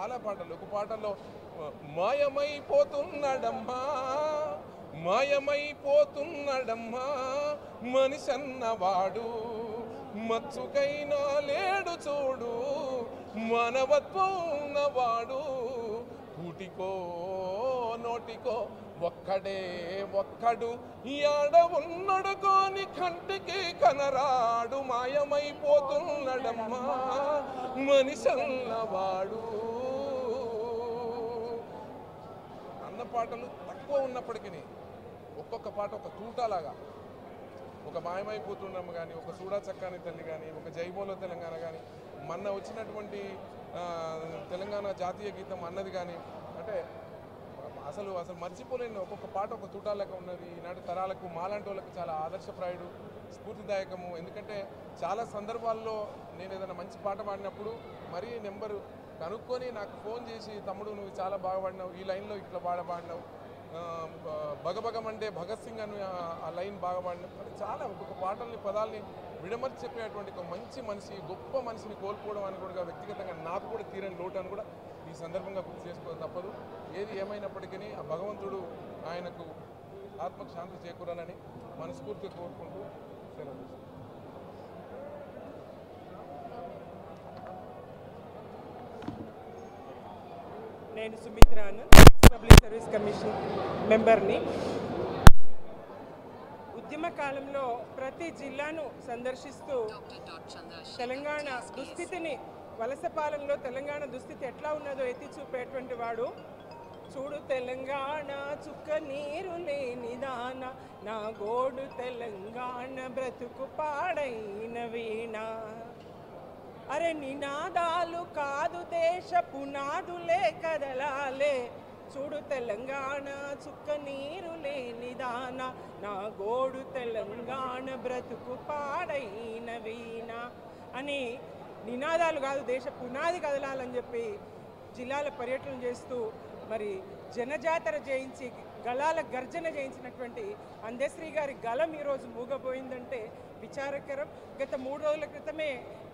చాలా పాటలు. ఒక పాటలో మాయమైపోతున్నాడమ్మా మాయమైపోతున్నాడమ్మా మనిషన్నవాడు మచ్చుకైనా లేడు చూడు మానవత్వం ఉన్నవాడు కూటికో నోటికో ఒక్కడు యాడ ఉన్నడు కోని కంటికి కనరాడు మాయమైపోతున్నాడమ్మా మనిషన్నవాడు అన్న పాటలు తక్కువ ఉన్నప్పటికీ ఒక్కొక్క పాట ఒక తూటలాగా ఒక మాయమైపోతున్నాము కానీ ఒక సూడా చక్కాని తల్లి కానీ ఒక జైబోలో తెలంగాణ కానీ మొన్న వచ్చినటువంటి తెలంగాణ జాతీయ గీతం అన్నది కానీ అంటే అసలు మర్చిపోలేని ఒక్కొక్క పాట ఒక తూటాలాగా ఉన్నది. ఈనాటి తరాలకు మాలాంటి వాళ్ళకి చాలా ఆదర్శప్రాయుడు స్ఫూర్తిదాయకము. ఎందుకంటే చాలా సందర్భాల్లో నేను ఏదైనా మంచి పాట పాడినప్పుడు మరీ నెంబరు కనుక్కొని నాకు ఫోన్ చేసి తమ్ముడు నువ్వు చాలా బాగా పాడినావు ఈ లైన్లో ఇట్లా పాడినావు భగభగమంటే భగత్ సింగ్ అని ఆ లైన్ బాగా పాడినప్పుడు చాలా ఒక్కొక్క పాటల్ని పదాలని విడమర్చి చెప్పేటువంటి ఒక మంచి మనిషి గొప్ప మనిషిని కోల్పోవడం అని కూడా వ్యక్తిగతంగా నాకు కూడా తీరని లోటు అని కూడా ఈ సందర్భంగా గుర్తు చేసుకోవడం తప్పదు. ఏది ఏమైనప్పటికీ ఆ భగవంతుడు ఆయనకు ఆత్మకు శాంతి చేకూరాలని మనస్ఫూర్తిగా కోరుకుంటూ సెలవు. నేను సుమిత్రాను పబ్లిక్ సర్వీస్ కమిషన్ మెంబర్ని. ఉద్యమ కాలంలో ప్రతి జిల్లాను సందర్శిస్తూ తెలంగాణ దుస్థితిని వలస పాలనలో తెలంగాణ దుస్థితి ఎట్లా ఉన్నదో ఎత్తి చూపేటువంటి వాడు. చూడు తెలంగాణ చుక్క నీరు లేని దాన నా గోడు తెలంగాణ బ్రతుకు పాడైన వీణ అరే నినాదాలు కాదు దేశ పునాదులే కదలాలే చూడు తెలంగాణ చుక్క నీరు లేని దాన నా గోడు తెలంగాణ బ్రతుకు పాడైన వీణ అని నినాదాలు కాదు దేశ పునాది కదలాలని చెప్పి జిల్లాల పర్యటన చేస్తూ మరి జనజాతర చేయించి గళాల గర్జన చేయించినటువంటి అందశ్రీ గారి గళం ఈరోజు మూగపోయిందంటే విచారకరం. గత 3 రోజుల క్రితమే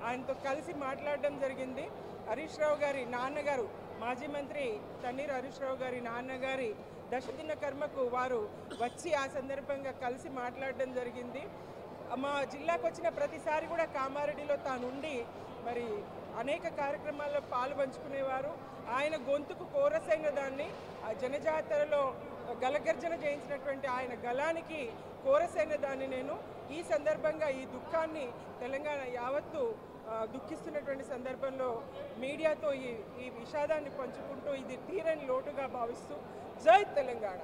ఆయనతో కలిసి మాట్లాడడం జరిగింది. హరీష్ రావు గారి నాన్నగారు మాజీ మంత్రి తన్నీరు హరీష్ రావు గారి నాన్నగారి దశదిన కర్మకు వారు వచ్చి ఆ సందర్భంగా కలిసి మాట్లాడడం జరిగింది. మా జిల్లాకు వచ్చిన ప్రతిసారి కూడా కామారెడ్డిలో తానుండి మరి అనేక కార్యక్రమాల్లో పాలు పంచుకునేవారు. ఆయన గొంతుకు కోరసైన దాన్ని ఆ జనజాతరలో గలగర్జన చేయించినటువంటి ఆయన గళానికి కోరసైన దాన్ని నేను ఈ సందర్భంగా ఈ దుఃఖాన్ని తెలంగాణ యావత్తు దుఃఖిస్తున్నటువంటి సందర్భంలో మీడియాతో ఈ విషాదాన్ని పంచుకుంటూ ఇది తీరని లోటుగా భావిస్తూ జై తెలంగాణ.